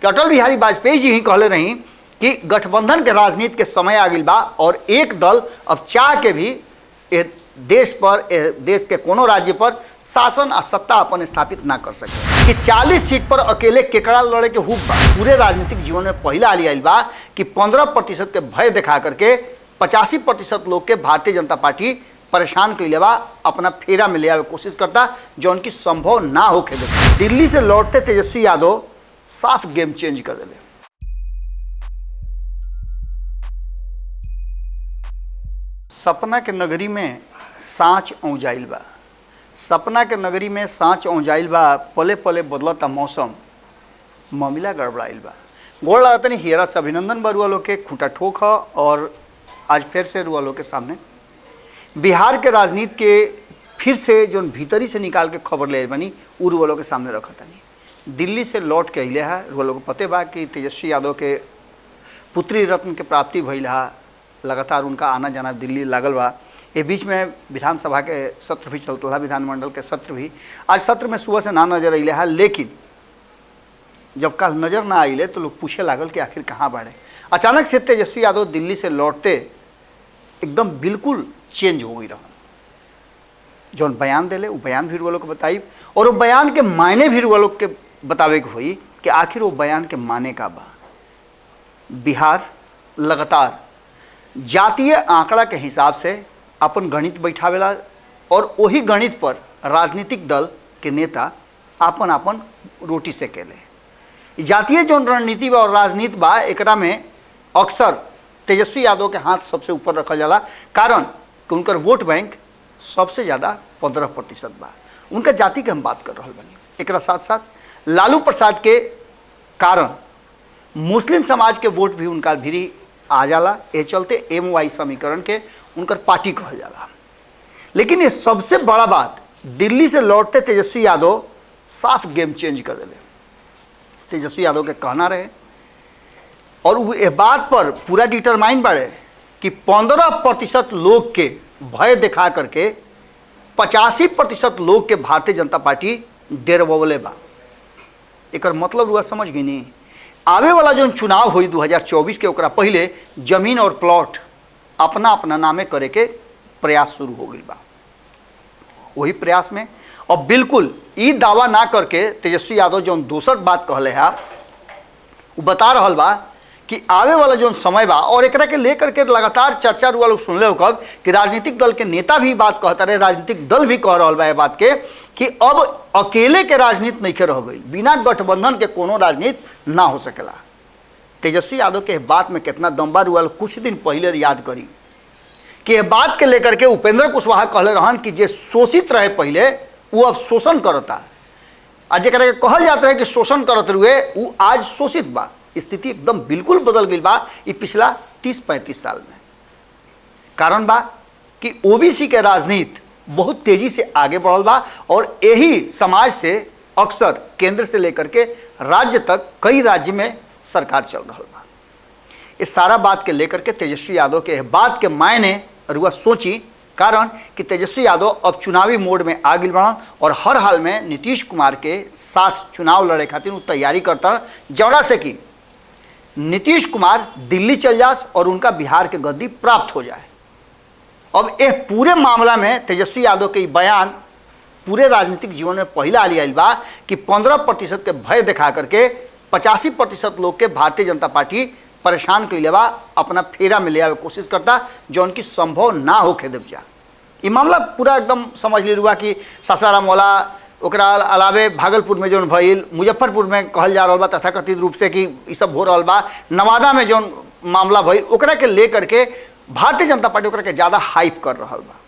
कि अटल बिहारी वाजपेयी जी ही कहले रही कि गठबंधन के राजनीति के समय आ गई बा और एक दल अब चाह के भी देश के कोनो राज्य पर शासन और सत्ता अपन स्थापित ना कर सके कि 40 सीट पर अकेले केकड़ा लड़े के हुब बा। पूरे राजनीतिक जीवन में पहला आइल बा कि 15% के भय दिखा करके 85% लोग के भारतीय जनता पार्टी परेशान कैले बा, अपना फेरा में ले आवे कोशिश करता जो उनकी संभव ना होके दे। दिल्ली से लौटते तेजस्वी यादव साफ गेम चेंज कर दिले। सपना के नगरी में सांच औंजाइल बा, सपना के नगरी में सांच औंजाइल बा, पले पले बदलता मौसम, मामला गड़बड़ाइल बा। गोड़ लागत नहीं हेरा से अभिनंदन बरुआ लोग के खूंटा ठोक है और आज फिर से रुआ लोग के सामने बिहार के राजनीति के फिर से जो भीतरी से निकाल के खबर ले बनी उ रुआ लोग के सामने रखा तनी। दिल्ली से लौट के अले है, रुआ लोग पते बा कि तेजस्वी यादव के पुत्री रत्न के प्राप्ति भइल है, लगातार उनका आना जाना दिल्ली लागल बा। ये बीच में विधानसभा के सत्र भी चलता था, विधानमंडल के सत्र भी। आज सत्र में सुबह से ना नजर अले है, लेकिन जब कल नज़र ना आइले तो लोग पूछे लागल कि आखिर कहाँ बढ़े। अचानक से तेजस्वी यादव दिल्ली से लौटते एकदम बिल्कुल चेंज हो गई रहा। जो बयान दिले वो बयान भी लोग बताई और वो बयान के मायने भी लोग के बतावे के हुई कि आखिर वो बयान के माने का बा। बिहार लगातार जातीय आंकड़ा के हिसाब से अपन गणित बैठावेला और वही गणित पर राजनीतिक दल के नेता अपन अपन रोटी से केले। जातीय जो रणनीति बा और राजनीति बा एकरा में अक्सर तेजस्वी यादव के हाथ सबसे ऊपर रखल जाला, कारण कि उनकर वोट बैंक सबसे ज़्यादा 15% बा। उनका जाति के हम बात कर रहा बनी। एकरा साथ साथ लालू प्रसाद के कारण मुस्लिम समाज के वोट भी उनका भीरी आ जाला। ये चलते MY समीकरण के उनकर पार्टी कहल जाला। लेकिन ये सबसे बड़ा बात, दिल्ली से लौटते तेजस्वी यादव साफ गेम चेंज कर दिले। तेजस्वी यादव के कहना रहे और वो इस बात पर पूरा डिटरमाइन बढ़े कि 15% लोग के भय दिखा करके 85% लोग के भारतीय जनता पार्टी डेरवले बा। एक मतलब रुआ समझ गई नहीं। आवे वाला जो चुनाव हुई 2024 के ओकरा पहले जमीन और प्लॉट अपना अपना नामे करे के प्रयास शुरू हो गई बा। वही प्रयास में और बिल्कुल ये दावा ना करके तेजस्वी यादव जो दूसर बात कहले है वो बता रहा बा कि आवे वाला जो समय बा और एकरा के लेकर के लगातार चर्चा रुआ लोग सुनले हो कब कि राजनीतिक दल के नेता भी बात कहता रहे, राजनीतिक दल भी कह रहा बा ये बात के कि अब अकेले के राजनीति नहीं के रह गई, बिना गठबंधन के कोनो राजनीति ना हो सकेला। तेजस्वी यादव के बात में कितना दम बा रुआ लोग कुछ दिन पहले याद करी कि यह बात के लेकर के उपेंद्र कुशवाहा कहले रहन कि जे शोषित रहे पहले वो अब शोषण करता, आज जरा के कहल जाता है कि शोषण करत रुए वो आज शोषित बा। स्थिति एकदम बिल्कुल बदल गई बा ये पिछला 30-35 साल में। कारण बा कि OBC के राजनीति बहुत तेजी से आगे बढ़ल बा और यही समाज से अक्सर केंद्र से लेकर के राज्य तक कई राज्य में सरकार चल रहा बा। इस सारा बात के लेकर के तेजस्वी यादव के बात के मायने रुआ सोची, कारण कि तेजस्वी यादव अब चुनावी मोड में आ गई बड़ा और हर हाल में नीतीश कुमार के साथ चुनाव लड़े खातिर तैयारी करता, जौना से कि नीतीश कुमार दिल्ली चल जास और उनका बिहार के गद्दी प्राप्त हो जाए। अब यह पूरे मामला में तेजस्वी यादव के बयान पूरे राजनीतिक जीवन में पहला आइल बा कि 15% के भय दिखा करके 85% लोग के भारतीय जनता पार्टी परेशान कैले बा, अपना फेरा में ले आवे कोशिश करता जो उनकी संभव ना होके देव जा। ये मामला पूरा एकदम समझ ली रुआ कि सासाराम वाला ओकरा अलावे भागलपुर में जो भइल, मुजफ्फरपुर में कहल जा रहा बा तथाकथित रूप से कि ये सब हो रहा बा, नवादा में जो मामला भइल ओकरा के लेकर के भारतीय जनता पार्टी ओकरा के ज़्यादा हाइप कर रहा बा।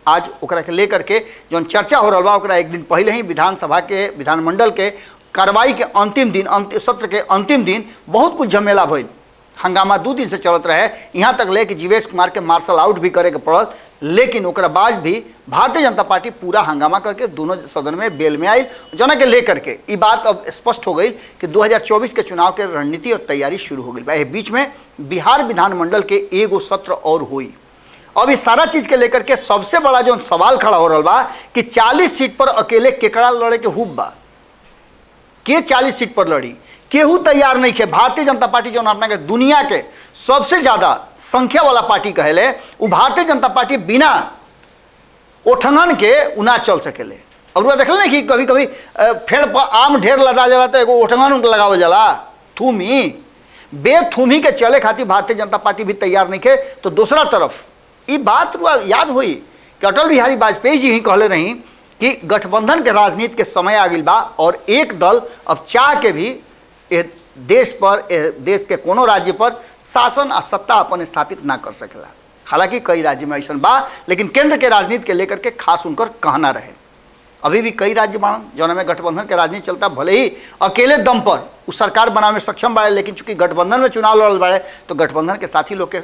आज ओकरा के लेकर के जो चर्चा हो रहा बा ओकरा एक दिन पहले ही विधानसभा के विधानमंडल के कार्रवाई के अंतिम दिन सत्र के अंतिम दिन बहुत कुछ झमेला भइल। हंगामा 2 दिन से चलत रहे, यहाँ तक ले कि जीवेश कुमार के मार्शल आउट भी करे के पड़ल, लेकिन ओकरा बाद भी भारतीय जनता पार्टी पूरा हंगामा करके दोनों सदन में बेल में आयल, जना के लेकर के ये बात अब स्पष्ट हो गई कि 2024 के चुनाव के रणनीति और तैयारी शुरू हो गई। बीच में बिहार विधानमंडल के एगो सत्र और हुई। अब इस सारा चीज़ के लेकर के सबसे बड़ा जो सवाल खड़ा हो रहा बा कि 40 सीट पर अकेले केकड़ा लड़े के हुब बा, के 40 सीट पर लड़ी, केहू तैयार नहीं है। भारतीय जनता पार्टी जो अपना के दुनिया के सबसे ज़्यादा संख्या वाला पार्टी कहले, वो भारतीय जनता पार्टी बिना ओठंगन के उना चल सकेले। और वह देखल नहीं कि कभी कभी फेड़ पर आम ढेर लदा जाला तो एगो ओठंगन लगावल जाला, थूमी बेथूमी के चले खातिर भारतीय जनता पार्टी भी तैयार नहीं है। तो दूसरा तरफ ये बात याद हुई कि अटल बिहारी वाजपेयी जी ही कहले रही कि गठबंधन के राजनीति के समय आ गई बा और एक दल अब चाह के भी देश पर देश के कोनो राज्य पर शासन और सत्ता अपन स्थापित ना कर सकेला। हालांकि कई राज्य में ऐसा बा, लेकिन केंद्र के राजनीति के लेकर के खास उनकर कहना रहे। अभी भी कई राज्य बाड़न जौन में गठबंधन के राजनीति चलता, भले ही अकेले दम पर उस सरकार बनावे में सक्षम बाड़े, लेकिन चूंकि गठबंधन में चुनाव लड़ल बाड़े तो गठबंधन के साथी लोग के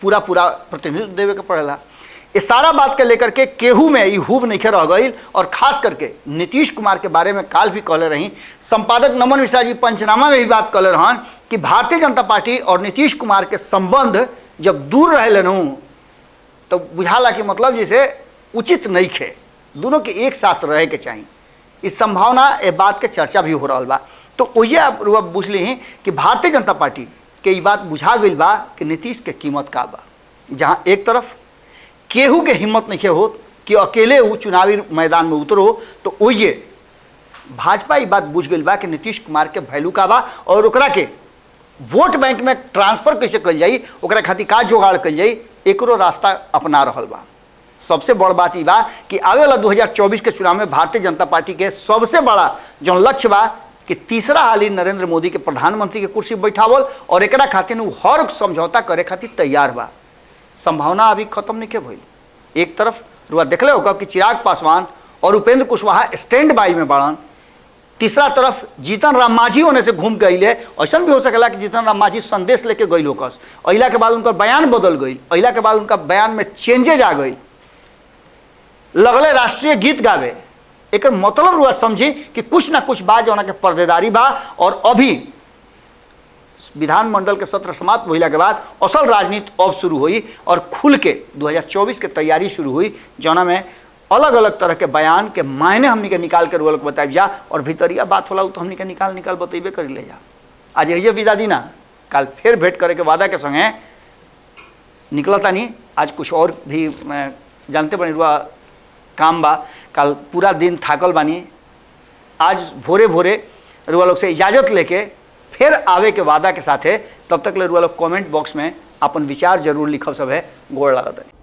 पूरा प्रतिनिधित्व देवे के पड़ेला। इस सारा बात के लेकर के केहू में ये हुब नहीं रह गई। और खास करके नीतीश कुमार के बारे में काल भी कहले रही, संपादक नमन मिश्रा जी पंचनामा में भी बात कहले रहन कि भारतीय जनता पार्टी और नीतीश कुमार के संबंध जब दूर रहे तो बुझाला कि मतलब जैसे उचित नहीं खे, दोनों के एक साथ रहे के चाहिए। इस संभावना ये बात के चर्चा भी हो रहा बा। तो वही आप बुझ ली कि भारतीय जनता पार्टी के ये बात बुझा गई बा कि नीतीश के कीमत का बा। जहाँ एक तरफ केहू के हिम्मत नहीं हो कि अकेले वो चुनावी मैदान में उतरो, तो वही भाजपा ये बात बुझ गई बा कि नीतीश कुमार के वैल्यू का बा और ओकरा के वोट बैंक में ट्रांसफर कैसे कल जाई, ओकरा खातिर का जोगाड़ कल जाई, एकरो रास्ता अपना रहल बा। सबसे बड़ बात ये बा कि आवे वाला 2024 के चुनाव में भारतीय जनता पार्टी के सबसे बड़ा जो लक्ष्य बा कि तीसरा हाली नरेंद्र मोदी के प्रधानमंत्री के कुर्सी बैठावल और एकरा खातिर वो हर समझौता करे खातिर तैयार बा। संभावना अभी खत्म नहीं के भइल। एक तरफ रुआ देखले होगा कि चिराग पासवान और उपेंद्र कुशवाहा स्टैंड बाई में बाड़न, तीसरा तरफ जीतन राम मांझी होने से घूम के अइले। ऐसा भी हो सकेला कि जीतन राम मांझी संदेश लेके गई होकस, अइला के बाद उनका बयान बदल गई, अइला के बाद उनका बयान में चेंजेज आ गई, लगले राष्ट्रीय गीत गावे। एक मतलब रुआ समझी कि कुछ ना कुछ बात जो के पर्देदारी बा। और अभी विधानमंडल के सत्र समाप्त होइला के बाद असल राजनीति अब शुरू हुई और खुल के 2024 के तैयारी शुरू हुई, जौना में अलग अलग तरह के बयान के मायने हमनी के निकाल के रुआ बताइब जा। और भीतरिया बात होला तो हमनी के निकाल बतेबे कर ले जा। आज यही विदा दी ना, कल फिर भेंट करे के वादा के संगे निकलता नहीं। आज कुछ और भी जानते बनी रुआ काम बा, कल पूरा दिन थाकल बानी। आज भोरे भोरे रुआ लोग से इजाज़त लेके फिर आवे के वादा के साथ है। तब तक ले रुआ लोग कमेंट बॉक्स में अपन विचार जरूर लिखब। सब है गोड़ लागत है।